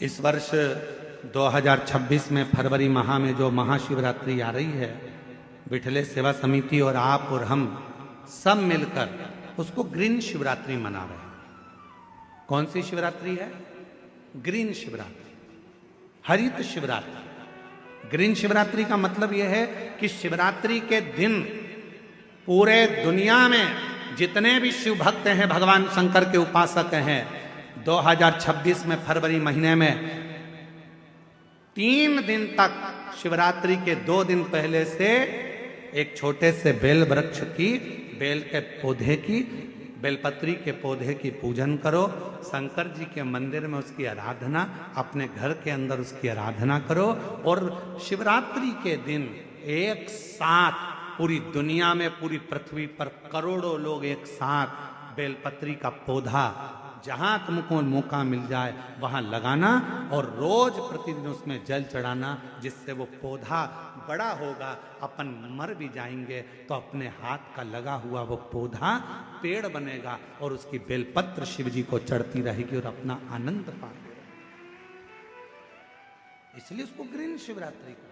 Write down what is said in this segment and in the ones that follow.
इस वर्ष 2026 में फरवरी माह में जो महाशिवरात्रि आ रही है, विठले सेवा समिति और आप और हम सब मिलकर उसको ग्रीन शिवरात्रि मना रहे हैं। कौन सी शिवरात्रि है? ग्रीन शिवरात्रि, हरित शिवरात्रि। ग्रीन शिवरात्रि का मतलब यह है कि शिवरात्रि के दिन पूरे दुनिया में जितने भी शिव भक्त हैं, भगवान शंकर के उपासक हैं, 2026 में फरवरी महीने में 3 दिन तक शिवरात्रि के 2 दिन पहले से एक छोटे से बेल वृक्ष की, बेल के पौधे की, बेलपत्री के पौधे की पूजन करो। शंकर जी के मंदिर में उसकी आराधना, अपने घर के अंदर उसकी आराधना करो। और शिवरात्रि के दिन एक साथ पूरी दुनिया में, पूरी पृथ्वी पर करोड़ों लोग एक साथ बेलपत्री का पौधा जहां तुमको मौका मिल जाए वहां लगाना और रोज प्रतिदिन उसमें जल चढ़ाना, जिससे वो पौधा बड़ा होगा। अपन मर भी जाएंगे तो अपने हाथ का लगा हुआ वो पौधा पेड़ बनेगा और उसकी बेलपत्र शिव जी को चढ़ती रहेगी और अपना आनंद पाते रहेंगे। इसलिए उसको ग्रीन शिवरात्रि कहा।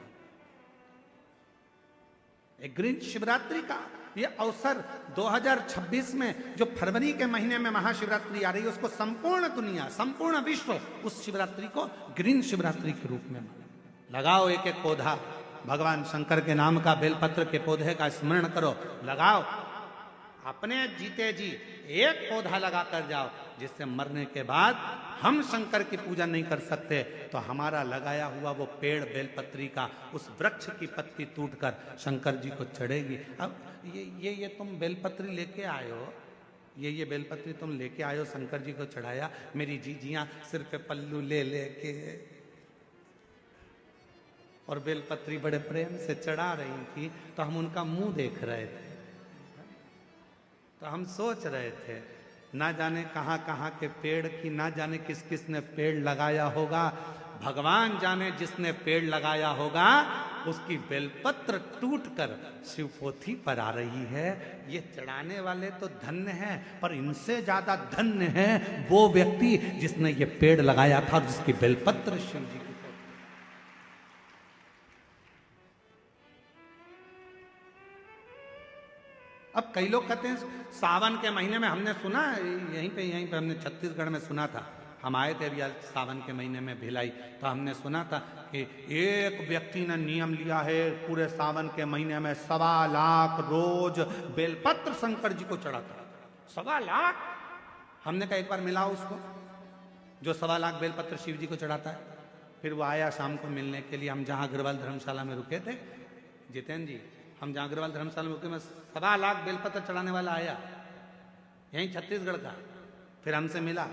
ग्रीन शिवरात्रि का ये अवसर 2026 में जो फरवरी के महीने में महाशिवरात्रि आ रही है, उसको संपूर्ण दुनिया, संपूर्ण विश्व उस शिवरात्रि को ग्रीन शिवरात्रि के रूप में माने। लगाओ एक एक पौधा, भगवान शंकर के नाम का बेलपत्र के पौधे का स्मरण करो, लगाओ। अपने जीते जी एक पौधा लगा कर जाओ, जिससे मरने के बाद हम शंकर की पूजा नहीं कर सकते तो हमारा लगाया हुआ वो पेड़ बेलपत्री का, उस वृक्ष की पत्ती टूटकर शंकर जी को चढ़ेगी। अब ये तुम बेलपत्री लेके आए हो, ये बेलपत्री तुम लेके आए हो, शंकर जी को चढ़ाया। मेरी जीजियां सिर पे पल्लू ले लेके और बेलपत्री बड़े प्रेम से चढ़ा रही थी, तो हम उनका मुंह देख रहे थे। तो हम सोच रहे थे, ना जाने कहाँ कहाँ के पेड़ की, ना जाने किस किस ने पेड़ लगाया होगा। भगवान जाने जिसने पेड़ लगाया होगा उसकी बेलपत्र टूटकर शिवपोथी पर आ रही है। ये चढ़ाने वाले तो धन्य हैं, पर इनसे ज्यादा धन्य है वो व्यक्ति जिसने ये पेड़ लगाया था और जिसकी बेलपत्र शिव जी की। अब कई लोग कहते हैं सावन के महीने में, हमने सुना यहीं पे हमने छत्तीसगढ़ में सुना था, हम आए थे अभी सावन के महीने में भिलाई, तो हमने सुना था कि एक व्यक्ति ने नियम लिया है पूरे सावन के महीने में 1.25 लाख रोज बेलपत्र शंकर जी को चढ़ाता। 1.25 लाख। हमने कहा एक बार मिला उसको जो 1.25 लाख बेलपत्र शिव जी को चढ़ाता है। फिर वो आया शाम को मिलने के लिए, हम जहाँ अग्रवाल धर्मशाला में रुके थे, जितेंद्र जी, हम जहाँ अग्रवाल धर्मशाला में रुके में 1.25 लाख बेलपत्र चढ़ाने वाला आया, यहीं छत्तीसगढ़ का। फिर हमसे मिला,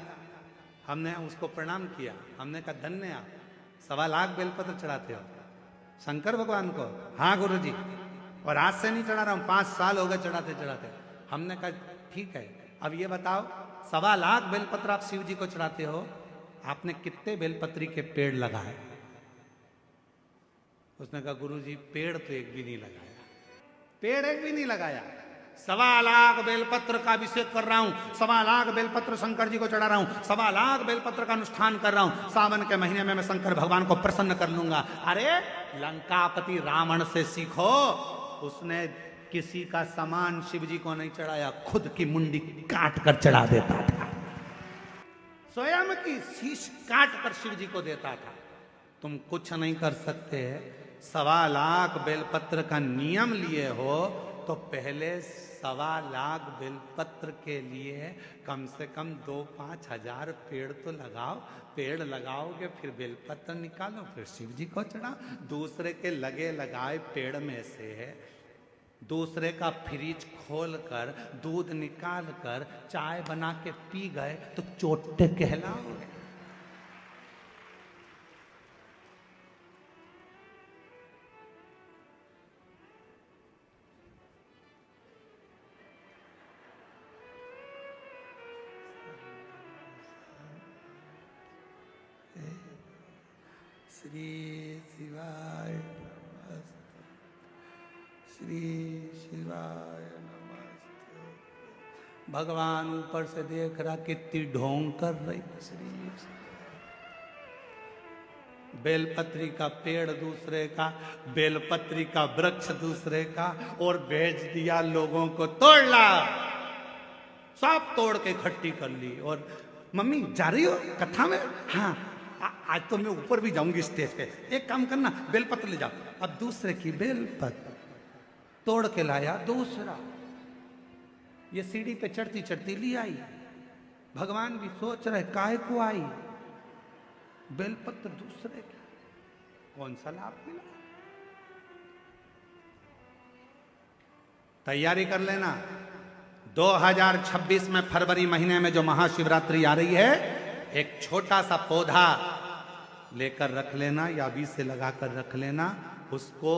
हमने उसको प्रणाम किया, हमने कहा धन्य आप, 1.25 लाख बेलपत्र चढ़ाते हो शंकर भगवान को। हाँ गुरु जी, और आज से नहीं चढ़ा रहा हूँ, 5 साल हो गए चढ़ाते चढ़ाते। हमने कहा ठीक है, अब ये बताओ 1.25 लाख बेलपत्र आप शिव जी को चढ़ाते हो, आपने कितने बेलपत्री के पेड़ लगाए? उसने कहा गुरु जी पेड़ तो एक भी नहीं लगाया, पेड़ एक भी नहीं लगाया। 1.25 लाख बेलपत्र का अभिषेक कर रहा हूं, 1.25 लाख बेलपत्र शंकर जी को चढ़ा रहा हूं, 1.25 लाख बेलपत्र का अनुष्ठान कर रहा हूं। सावन के महीने में मैं शंकर भगवान को प्रसन्न कर लूंगा। अरे लंकापति रावण से सीखो, उसने किसी का सामान शिव जी को नहीं चढ़ाया, खुद की मुंडी काट कर चढ़ा देता था, स्वयं की शीश काट कर शिव जी को देता था। तुम कुछ नहीं कर सकते। 1.25 लाख बेलपत्र का नियम लिए हो तो पहले 1.25 लाख बेलपत्र के लिए कम से कम 2-5 हजार पेड़ तो लगाओ। पेड़ लगाओगे फिर बेलपत्र निकालो, फिर शिव जी को चढ़ाओ। दूसरे के लगे लगाए पेड़ में से दूसरे का फ्रिज खोल कर दूध निकाल कर चाय बना के पी गए तो चोटे कहलाओगे। श्री शिवाय नमस्ते, श्री शिवाय नमस्ते। भगवान ऊपर से देख रहा कितनी ढोंग कर रही। श्री बेलपत्री का पेड़ दूसरे का, बेलपत्री का वृक्ष दूसरे का, और भेज दिया लोगों को, तोड़ ला। सब तोड़ के इकट्ठी कर ली। और मम्मी जा रही हो कथा में? हाँ, आज तो मैं ऊपर भी जाऊंगी स्टेज पे। एक काम करना, बेलपत्र ले जाओ। अब दूसरे की बेलपत्र तोड़ के लाया दूसरा। ये सीढ़ी पे चढ़ती चढ़ती ली आई। भगवान भी सोच रहे काहे को आई, बेलपत्र दूसरे की, कौन सा लाभ मिला? तैयारी कर लेना, 2026 में फरवरी महीने में जो महाशिवरात्रि आ रही है, एक छोटा सा पौधा लेकर रख लेना या बीज से लगाकर रख लेना। उसको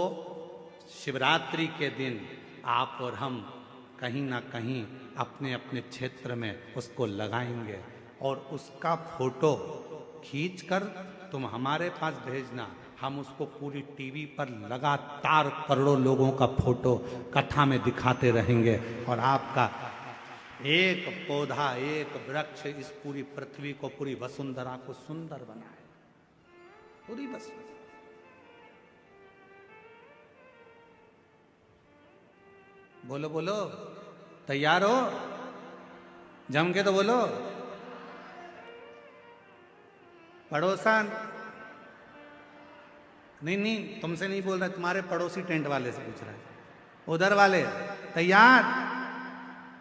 शिवरात्रि के दिन आप और हम कहीं ना कहीं अपने अपने क्षेत्र में उसको लगाएंगे, और उसका फोटो खींचकर तुम हमारे पास भेजना। हम उसको पूरी टीवी पर लगातार करोड़ों लोगों का फोटो कथा में दिखाते रहेंगे, और आपका एक पौधा, एक वृक्ष इस पूरी पृथ्वी को, पूरी वसुंधरा को सुंदर बनाए। पूरी वसुंधरा। बोलो बोलो, तैयार हो? जम के तो बोलो। पड़ोसन, नहीं तुमसे नहीं बोल रहा, तुम्हारे पड़ोसी टेंट वाले से पूछ रहा है। उधर वाले तैयार?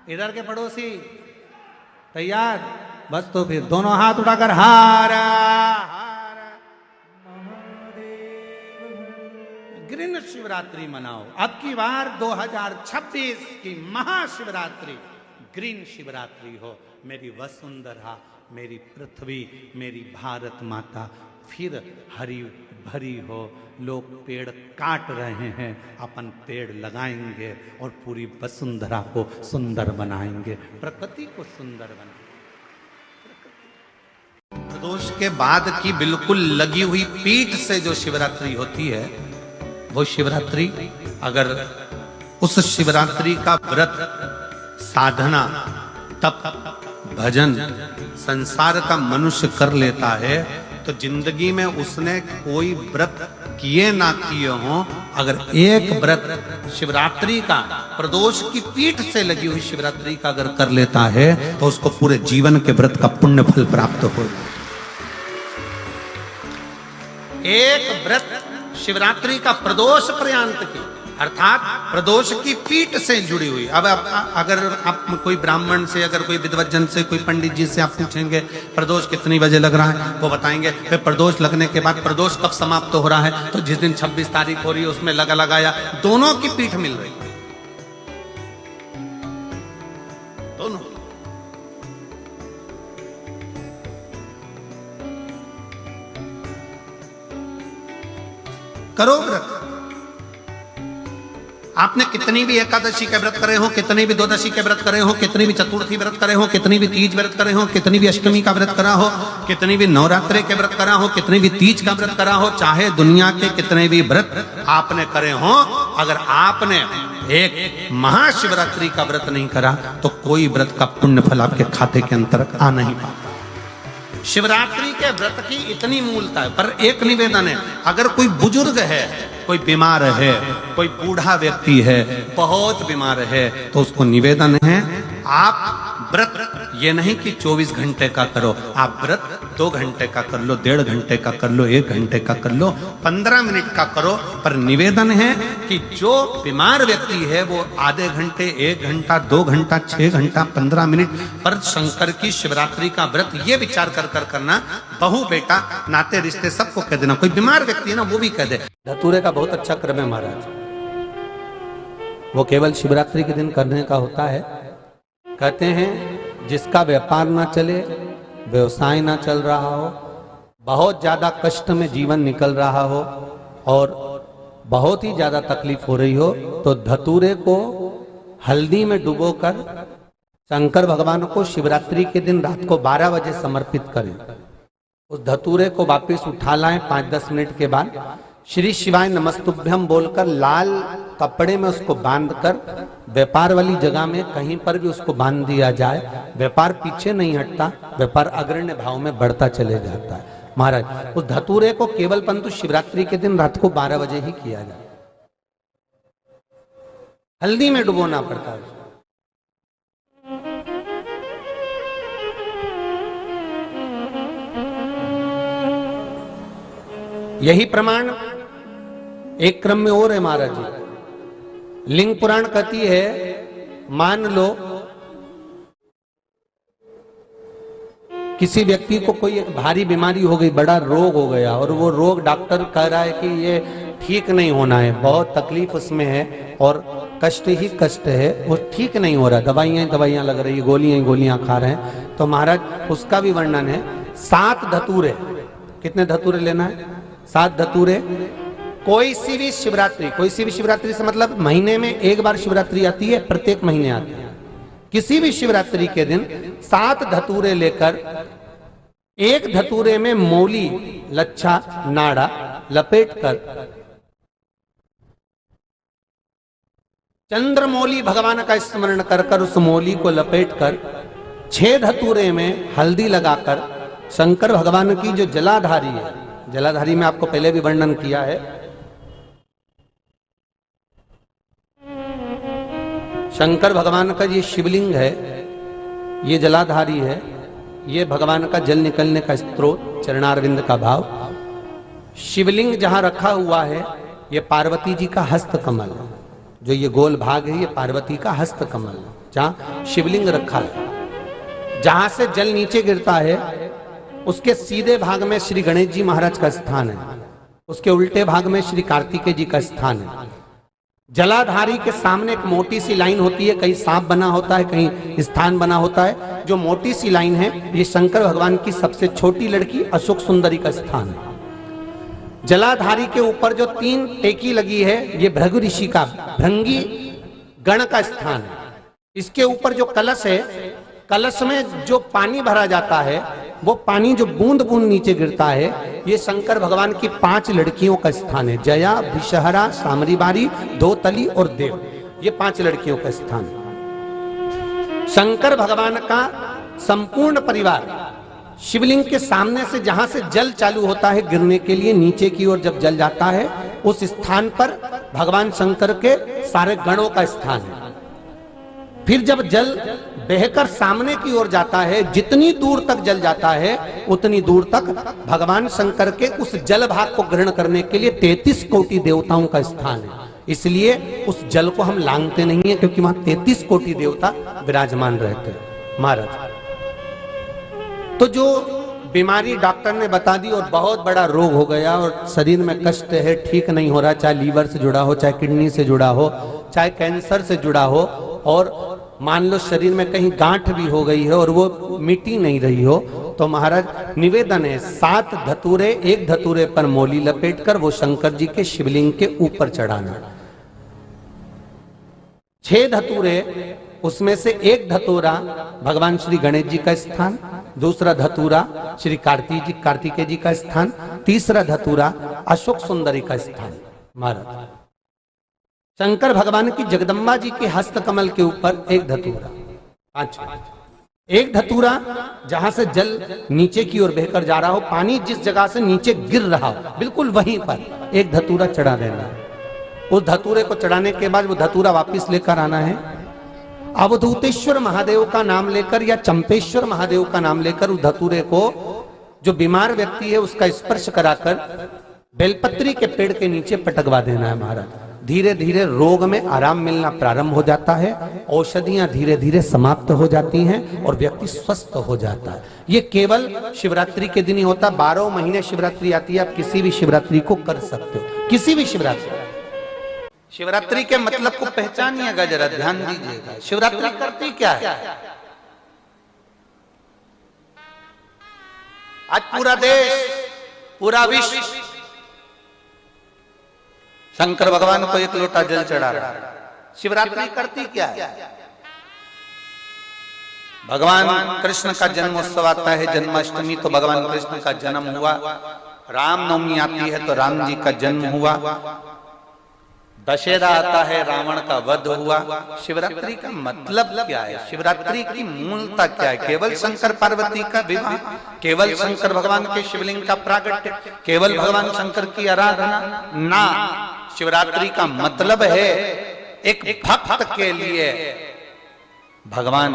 इधर के पड़ोसी तैयार? बस तो फिर दोनों हाथ उठाकर हारा हारा ग्रीन शिवरात्रि मनाओ। अब की बार 2026 की महाशिवरात्रि ग्रीन शिवरात्रि हो। मेरी वसुंधरा, मेरी पृथ्वी, मेरी भारत माता फिर हरी भरी हो। लोग पेड़ काट रहे हैं, अपन पेड़ लगाएंगे और पूरी वसुंधरा को सुंदर बनाएंगे, प्रकृति को सुंदर बनाएंगे। प्रदोष के बाद की बिल्कुल लगी हुई पीठ से जो शिवरात्रि होती है, वो शिवरात्रि, अगर उस शिवरात्रि का व्रत, साधना, तप, भजन संसार का मनुष्य कर लेता है, तो जिंदगी में उसने कोई व्रत किए ना किए हो, अगर एक व्रत शिवरात्रि का, प्रदोष की पीठ से लगी हुई शिवरात्रि का अगर कर लेता है, तो उसको पूरे जीवन के व्रत का पुण्य फल प्राप्त हो। एक व्रत शिवरात्रि का प्रदोष पर्यंत की, अर्थात प्रदोष की पीठ से जुड़ी हुई। अब अगर आप कोई ब्राह्मण से, अगर कोई विद्वज्जन से, कोई पंडित जी से आप पूछेंगे प्रदोष कितनी बजे लग रहा है, वो बताएंगे। फिर प्रदोष लगने के बाद प्रदोष कब समाप्त हो रहा है, तो जिस दिन 26 तारीख हो रही है उसमें लगाया। दोनों की पीठ मिल रही, दोनों। करो व्रत। आपने कितनी भी एकादशी के व्रत करे हो, कितनी भी द्वादशी के व्रत करे हो, कितनी भी चतुर्थी व्रत करे हो, कितनी भी तीज व्रत करे हो, कितनी भी अष्टमी का व्रत करा हो, कितनी भी नवरात्रे के व्रत करा हो, कितनी भी तीज का व्रत करा हो, चाहे दुनिया के कितने भी व्रत आपने करे हो, अगर आपने एक महाशिवरात्रि का व्रत नहीं करा, तो कोई व्रत का पुण्य फल आपके खाते के अंतर्गत आ नहीं पाता। शिवरात्रि के व्रत की इतनी मूलता है। पर एक निवेदन है, अगर कोई बुजुर्ग है, कोई बीमार है, कोई बूढ़ा व्यक्ति है, बहुत बीमार है, तो उसको निवेदन है, आप व्रत ये नहीं कि 24 घंटे का करो, आप व्रत 2 घंटे का कर लो, 1.5 घंटे का कर लो, 1 घंटे का कर लो, 15 मिनट का करो। पर निवेदन है कि जो बीमार व्यक्ति है वो आधे घंटे, 1 घंटा, 2 घंटा, 6 घंटा, 15 मिनट पर शंकर की शिवरात्रि का व्रत ये विचार कर करना। बहू बेटा नाते रिश्ते सबको कह देना। कोई बीमार व्यक्ति है ना, वो भी कह दे। धतूरे का बहुत अच्छा क्रम है महाराज, वो केवल शिवरात्रि के दिन करने का होता है। कहते हैं जिसका व्यापार ना चले, व्यवसाय ना चल रहा हो, बहुत ज्यादा कष्ट में जीवन निकल रहा हो और बहुत ही ज्यादा तकलीफ हो रही हो, तो धतूरे को हल्दी में डुबोकर शंकर भगवान को शिवरात्रि के दिन रात को 12 बजे समर्पित करें। उस धतूरे को वापस उठा लाएं 5-10 मिनट के बाद, श्री शिवाय नमस्तुभ्यम बोलकर लाल कपड़े में उसको बांधकर व्यापार वाली जगह में कहीं पर भी उसको बांध दिया जाए। व्यापार पीछे नहीं हटता, व्यापार अग्रण्य भाव में बढ़ता चले जाता है। महाराज उस धतूरे को केवल परंतु शिवरात्रि के दिन रात को 12 बजे ही किया जाए, हल्दी में डुबोना पड़ता है। यही प्रमाण एक क्रम में और है महाराज जी। लिंग पुराण कहती है, मान लो किसी व्यक्ति को कोई एक भारी बीमारी हो गई, बड़ा रोग हो गया, और वो रोग डॉक्टर कह रहा है कि ये ठीक नहीं होना है, बहुत तकलीफ उसमें है और कष्ट ही कष्ट है, वो ठीक नहीं हो रहा, दवाइयां लग रही, गोलियां खा रहे हैं। तो महाराज उसका भी वर्णन है। 7 धतूरे, कितने धतूरे लेना है? 7 धतूरे। कोई सी भी शिवरात्रि से मतलब महीने में एक बार शिवरात्रि आती है, प्रत्येक महीने आती है। किसी भी शिवरात्रि के दिन 7 धतूरे लेकर, एक धतूरे में मौली, लच्छा, नाड़ा लपेटकर चंद्रमौली भगवान का स्मरण कर उस मौली को लपेटकर 6 धतूरे में हल्दी लगाकर शंकर भगवान की जो जलाधारी है, जलाधारी में आपको पहले भी वर्णन किया है, शंकर भगवान का ये शिवलिंग है, ये जलाधारी है, ये भगवान का जल निकलने का स्रोत, चरणारविंद का भाव। शिवलिंग जहां रखा हुआ है ये पार्वती जी का हस्त कमल है, जो ये गोल भाग है ये पार्वती का हस्त कमल है, जहां शिवलिंग रखा है। जहां से जल नीचे गिरता है उसके सीधे भाग में श्री गणेश जी महाराज का स्थान है, उसके उल्टे भाग में श्री कार्तिकेय जी का स्थान है। जलाधारी के सामने एक मोटी सी लाइन होती है, कहीं सांप बना होता है, कहीं स्थान बना होता है। जो मोटी सी लाइन है ये शंकर भगवान की सबसे छोटी लड़की अशोक सुंदरी का स्थान है। जलाधारी के ऊपर जो 3 टेकी लगी है ये भृगु ऋषि का, भृंगी गण का स्थान है। इसके ऊपर जो कलश है, कलश में जो पानी भरा जाता है वो पानी जो बूंद बूंद नीचे गिरता है ये शंकर भगवान की 5 लड़कियों का स्थान है। जया, विषहरा, सामरीबारी, धोतली और देव, ये 5 लड़कियों का स्थान है। शंकर भगवान का संपूर्ण परिवार शिवलिंग के सामने से, जहां से जल चालू होता है गिरने के लिए नीचे की ओर जब जल जाता है, उस स्थान पर भगवान शंकर के सारे गणों का स्थान है। फिर जब जल बहकर सामने की ओर जाता है, जितनी दूर तक जल जाता है उतनी दूर तक भगवान शंकर के उस जल भाग को ग्रहण करने के लिए 33 कोटि देवताओं का स्थान है। इसलिए उस जल को हम लांघते नहीं है, क्योंकि वहां 33 कोटि देवता विराजमान रहते हैं महाराज। तो जो बीमारी डॉक्टर ने बता दी और बहुत बड़ा रोग हो गया और शरीर में कष्ट है, ठीक नहीं हो रहा, चाहे लीवर से जुड़ा हो, चाहे किडनी से जुड़ा हो, चाहे कैंसर से जुड़ा हो, और मान लो शरीर में कहीं गांठ भी हो गई है और वो मिटी नहीं रही हो, तो महाराज निवेदन है 7 धतूरे, एक धतूरे पर मौली लपेटकर वो शंकर जी के शिवलिंग के ऊपर चढ़ाना। 6 धतूरे, उसमें से एक धतूरा भगवान श्री गणेश जी का स्थान, दूसरा धतूरा श्री कार्तिकेय जी का स्थान, तीसरा धतूरा अशोक सुंदरी का स्थान। महाराज शंकर भगवान की जगदम्बा जी के हस्त कमल के ऊपर एक धतूरा, एक धतूरा जहां से जल नीचे की ओर बहकर जा रहा हो, पानी जिस जगह से नीचे गिर रहा हो बिल्कुल वहीं पर एक धतूरा चढ़ा देना है। उस धतूरे को चढ़ाने के बाद वो धतूरा वापस लेकर आना है, अवधूतेश्वर महादेव का नाम लेकर या चंपेश्वर महादेव का नाम लेकर उस धतूरे को, जो बीमार व्यक्ति है उसका स्पर्श कराकर बेलपत्री के पेड़ के नीचे पटकवा देना है महाराज। धीरे धीरे रोग में आराम मिलना प्रारंभ हो जाता है, औषधियां धीरे धीरे समाप्त हो जाती हैं और व्यक्ति स्वस्थ हो जाता है। ये केवल शिवरात्रि के दिन ही होता, 12 महीने शिवरात्रि आती है, आप किसी भी शिवरात्रि को कर सकते हो, किसी भी शिवरात्रि। शिवरात्रि के मतलब को पहचानिएगा, जरा ध्यान दीजिएगा। शिवरात्रि करती क्या है? आज पूरा देश, पूरा विश्व शंकर भगवान को एक लोटा जल चढ़ा रहा है। शिवरात्रि करती क्या है? भगवान कृष्ण का जन्मोत्सव आता है, जन्माष्टमी, तो भगवान कृष्ण का जन्म हुआ। रामनवमी आती है तो राम जी का जन्म हुआ। दशहरा आता है, रावण का वध हुआ। शिवरात्रि का मतलब क्या है? शिवरात्रि की मूलता क्या है? केवल शंकर पार्वती का विवाह, केवल शंकर भगवान के शिवलिंग का प्रागट्य, केवल भगवान शंकर की आराधना ना। शिवरात्रि का मतलब है एक भक्त के लिए भगवान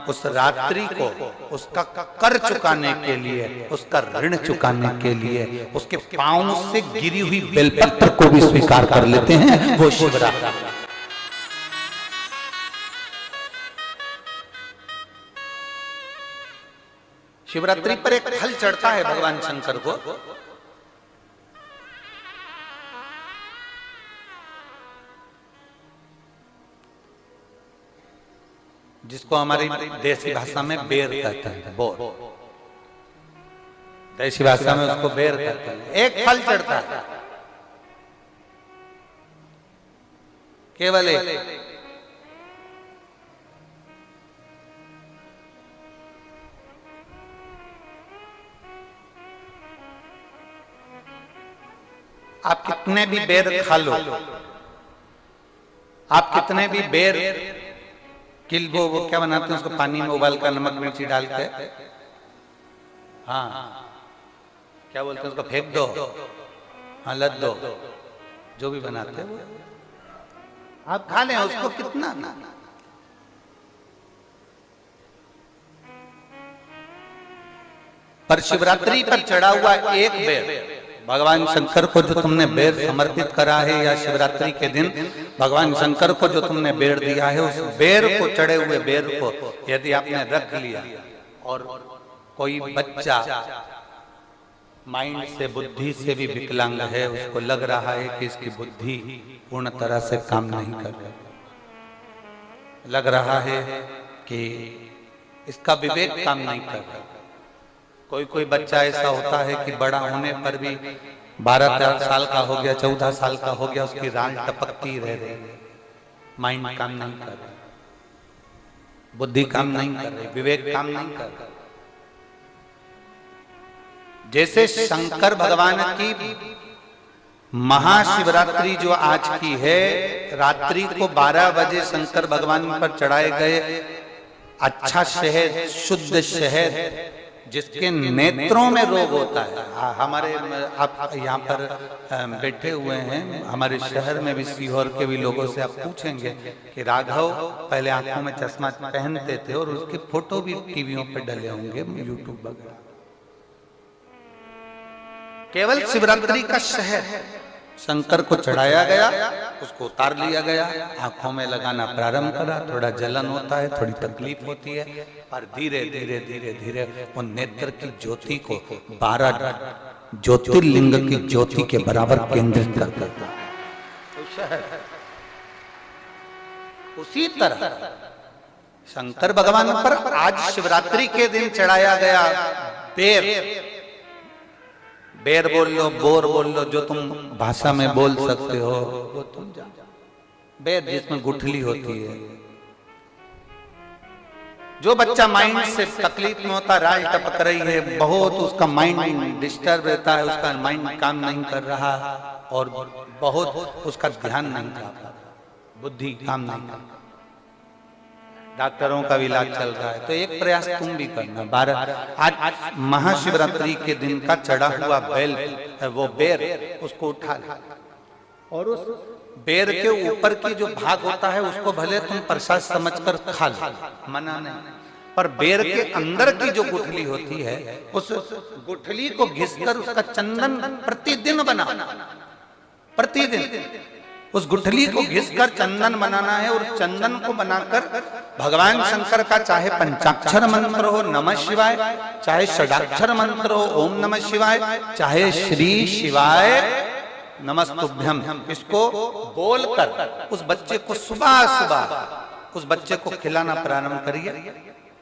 उस रात्रि को उसका कर चुकाने के लिए, उसका ऋण चुकाने के लिए उसके पांव से गिरी हुई बेलपत्र को भी स्वीकार कर लेते हैं। वो शिवरात्रि। शिवरात्रि पर एक फल चढ़ता है भगवान शंकर को, जिसको हमारी देसी भाषा में बेर कहते हैं। बोर, देसी भाषा में उसको बेर कहते हैं। एक फल चढ़ता है, केवल एक। आप कितने भी बेर खा लो, आप कितने भी बेर किल्बो, वो क्या बनाते हैं उसको, पानी में उबाल कर नमक मिर्ची डाल के, हाँ क्या बोलते हैं उसको, फेंक दो, हाँ लद दो, जो भी बनाते हैं वो आप खा लें, उसको कितना ना। पर शिवरात्रि पर चढ़ा हुआ एक बेर, भगवान शंकर को जो तुमने बेर समर्पित करा है, या शिवरात्रि के दिन भगवान शंकर को जो तुमने बेर दिया है, उस बेर को, चढ़े हुए बेर को यदि आपने रख लिया और कोई बच्चा माइंड से, बुद्धि से भी विकलांग है, उसको लग रहा है कि इसकी बुद्धि पूर्ण तरह से काम नहीं कर रही, लग रहा है कि इसका विवेक काम नहीं कर रहा। कोई बच्चा ऐसा होता है कि बड़ा होने पर भी 12-13 साल का हो गया, 14 साल का हो गया, उसकी राल टपकती रह रही है, माइंड काम नहीं कर रही, बुद्धि काम नहीं कर रही, विवेक काम नहीं कर रहा। जैसे शंकर भगवान की महाशिवरात्रि जो आज की है, रात्रि को 12 बजे शंकर भगवान पर चढ़ाए गए अच्छा शहद, शुद्ध शहद, जिसके नेत्रों में रोग होता है। हमारे आप यहाँ पर बैठे हुए हैं, हमारे शहर में भी, सीहोर के भी लोगों से आप पूछेंगे कि राघव पहले आंखों में चश्मा पहनते थे, और उसके फोटो भी टीवियों पे डले होंगे, यूट्यूब वगैरह। केवल शिवरात्रि का शहद शंकर को चढ़ाया गया, उसको उतार लिया गया, आंखों में लगाना प्रारंभ करा। थोड़ा जलन होता है, थोड़ी तकलीफ होती है, पर धीरे धीरे धीरे धीरे वो नेत्र की ज्योति को 12 ज्योतिर्लिंग की ज्योति के बराबर केंद्रित कर देता है। उसी तरह शंकर भगवान पर आज शिवरात्रि के दिन चढ़ाया गया बेर, बेर बोल लो, बोर बोल लो, जो तुम भाषा में बोल सकते हो वो तुम जानो। बेर जिसमें गुठली होती है, जो बच्चा माइंड से तकलीफ में होता, राल टपक रही है, बहुत उसका माइंड डिस्टर्ब रहता है, उसका माइंड काम नहीं कर रहा और बहुत उसका ध्यान नहीं कर रहा, बुद्धि काम नहीं कर रहा, डॉक्टरों का भी इलाज चल रहा है, तो एक प्रयास तुम भी करना। 12 आज महाशिवरात्रि के दिन का चढ़ा हुआ बेल, वो बेर, उसको उठा ले, और उस बेर के ऊपर की जो भाग होता है उसको भले तुम प्रसाद समझकर खा लो, मना नहीं, पर बेर के अंदर की जो गुठली होती है, उस गुठली को घिसकर उसका चंदन प्रतिदिन बनाना, प्रतिदिन उस गुठली को घिसकर चंदन बनाना है। और चंदन को बनाकर भगवान शंकर का चाहे पंचाक्षर मंत्र हो नमः शिवाय, चाहे षडाक्षर मंत्र हो ओम नमः शिवाय, चाहे श्री शिवाय नमस्तुभ्यम, इसको बोलकर उस बच्चे को सुबह सुबह उस बच्चे को खिलाना प्रारंभ करिए।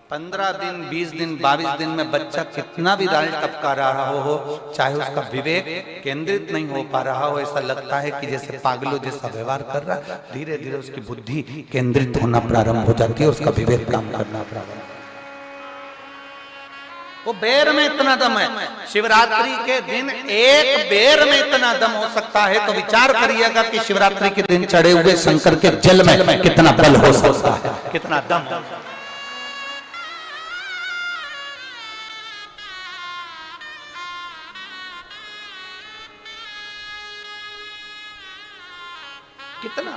15 दिन, 20 दिन, 22 दिन में बच्चा कितना भी राल टपका रहा हो, चाहे उसका विवेक केंद्रित नहीं हो पा रहा हो, ऐसा लगता है कि जैसे पागलों जैसा व्यवहार कर रहा, धीरे धीरे उसकी बुद्धि केंद्रित होना प्रारंभ हो जाती है, उसका विवेक काम करना प्रारंभ। वो बेर में इतना दम है। शिवरात्रि के दिन एक बेर में इतना दम हो सकता है, तो विचार करिएगा कि शिवरात्रि के दिन चढ़े हुए शंकर के जल में कितना बल हो सकता है, कितना दम। कितना